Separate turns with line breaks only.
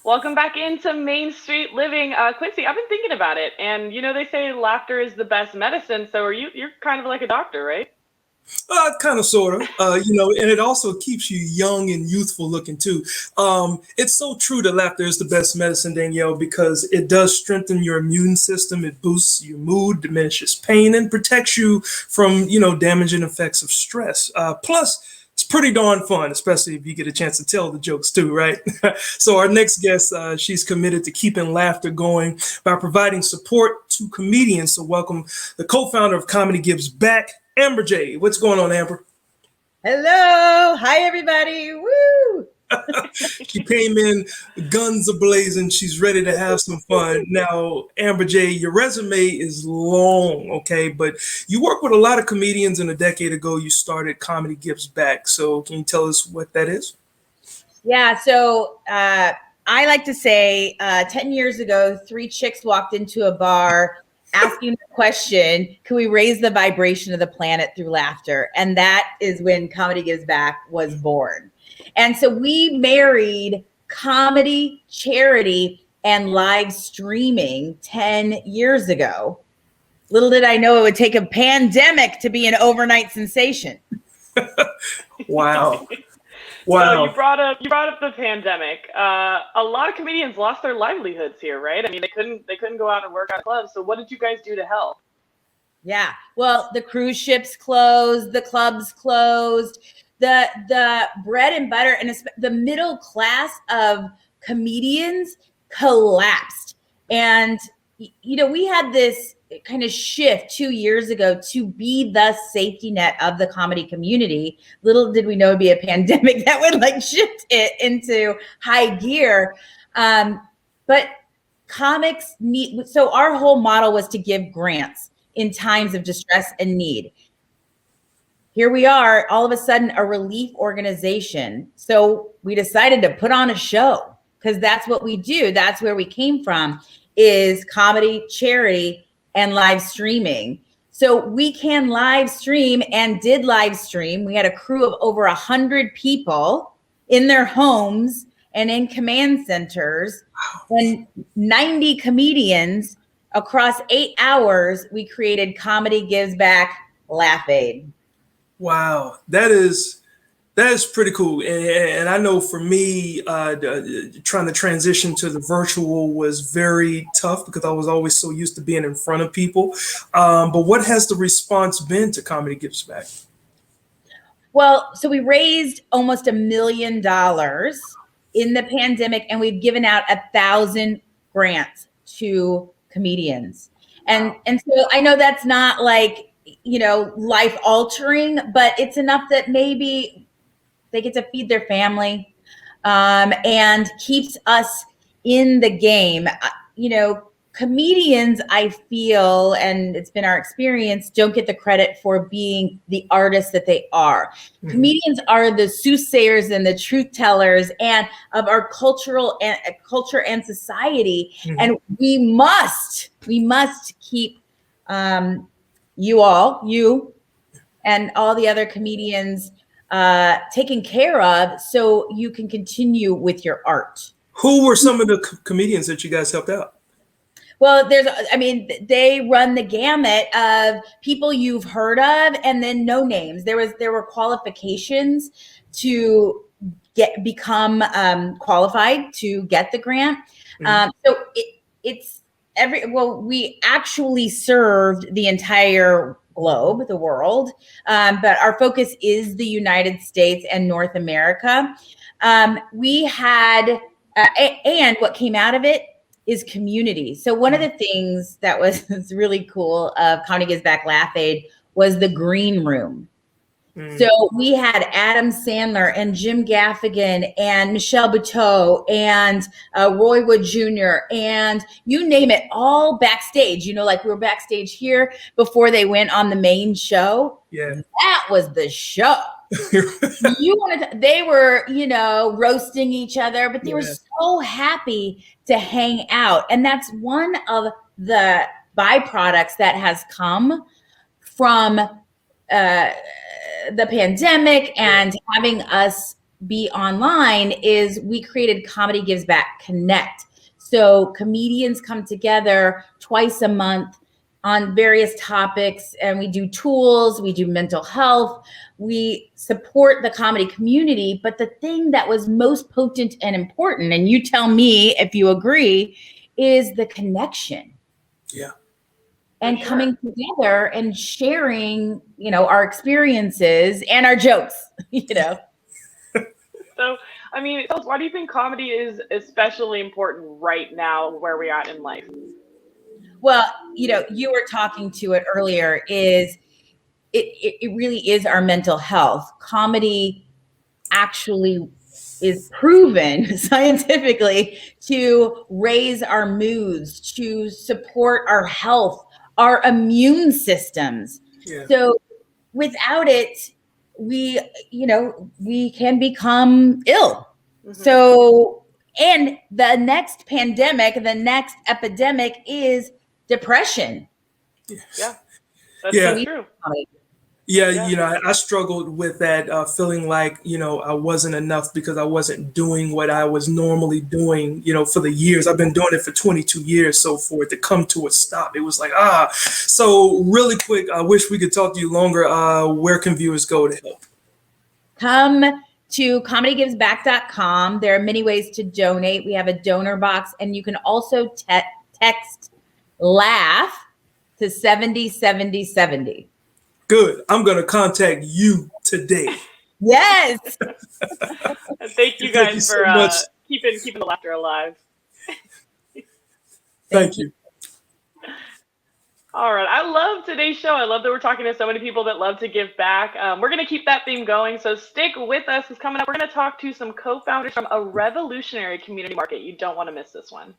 Welcome back into Main Street Living. Quincy, I've been thinking about it, and they say laughter is the best medicine. So you're kind of like a doctor, right?
Kind of, sort of, and it also keeps you young and youthful looking too. It's so true that laughter is the best medicine, Danielle, because it does strengthen your immune system. It boosts your mood, diminishes pain, and protects you from, damaging effects of stress. Plus, it's pretty darn fun, especially if you get a chance to tell the jokes too, right? So our next guest, she's committed to keeping laughter going by providing support to comedians. So welcome the co-founder of Comedy Gives Back, Amber J. What's going on, Amber?
Hello. Hi, everybody. Woo!
She came in, guns a-blazing. She's ready to have some fun. Now, Amber J., your resume is long, okay? But you worked with a lot of comedians, and a decade ago, you started Comedy Gives Back. So can you tell us what that is?
Yeah, so I like to say 10 years ago, 3 chicks walked into a bar asking the question, can we raise the vibration of the planet through laughter? And that is when Comedy Gives Back was born. And so we married comedy, charity, and live streaming 10 years ago. Little did I know it would take a pandemic to be an overnight sensation.
Wow.
So you brought up the pandemic. A lot of comedians lost their livelihoods here, right? I mean, they couldn't go out and work at clubs. So what did you guys do to help?
Yeah. Well, the cruise ships closed, the clubs closed, the bread and butter and the middle class of comedians collapsed. And we had this kind of shift 2 years ago to be the safety net of the comedy community. Little did we know it'd be a pandemic that would shift it into high gear. But comics so our whole model was to give grants in times of distress and need. Here we are, all of a sudden, a relief organization. So we decided to put on a show because that's what we do. That's where we came from, is comedy, charity, and live streaming. So we can live stream and did live stream. We had a crew of over 100 people in their homes and in command centers, and 90 comedians across 8 hours. We created Comedy Gives Back Laugh Aid.
Wow, that is pretty cool. And I know for me, trying to transition to the virtual was very tough because I was always so used to being in front of people. But what has the response been to Comedy Gives Back?
Well, so we raised almost $1 million in the pandemic, and we've given out 1,000 grants to comedians. And so I know that's not life altering, but it's enough that maybe they get to feed their family, and keeps us in the game. Comedians, I feel, and it's been our experience, don't get the credit for being the artists that they are. Mm-hmm. Comedians are the soothsayers and the truth tellers and of our culture and society. Mm-hmm. And we must keep you and all the other comedians taken care of so you can continue with your art.
Who were some of the comedians that you guys helped out?
Well, they run the gamut of people you've heard of and then no names. There were qualifications to become qualified to get the grant. Mm-hmm. So we actually served the entire globe, the world, but our focus is the United States and North America. We had, and what came out of it is community. So one of the things that was really cool of Comedy Gives Back Laugh Aid was the green room. So we had Adam Sandler and Jim Gaffigan and Michelle Buteau and Roy Wood Jr. and you name it, all backstage. We were backstage here before they went on the main show.
Yeah,
that was the show. They were, roasting each other, but they were so happy to hang out. And that's one of the byproducts that has come from the pandemic and having us be online is we created Comedy Gives Back Connect. So comedians come together twice a month on various topics, and we do tools, we do mental health, we support the comedy community. But the thing that was most potent and important, and you tell me if you agree, is the connection.
Yeah.
And coming together and sharing, our experiences and our jokes,
So, I mean, why do you think comedy is especially important right now where we're at in life?
Well, you were talking to it earlier, is it really is our mental health. Comedy actually is proven scientifically to raise our moods, to support our health, our immune systems.
Yeah.
So without it, we can become ill. Mm-hmm. So, and the next pandemic, the next epidemic is depression.
Yeah, that's so true.
Yeah, I struggled with that, feeling like, I wasn't enough because I wasn't doing what I was normally doing, for the years. I've been doing it for 22 years. So for it to come to a stop, it was like, So really quick, I wish we could talk to you longer. Where can viewers go to help?
Come to comedygivesback.com. There are many ways to donate. We have a donor box, and you can also text LAUGH to 707070.
Good. I'm going to contact you today.
Yes.
Thank you guys for keeping the laughter alive.
Thank you.
All right. I love today's show. I love that we're talking to so many people that love to give back. We're going to keep that theme going. So stick with us. It's coming up. We're going to talk to some co-founders from a revolutionary community market. You don't want to miss this one.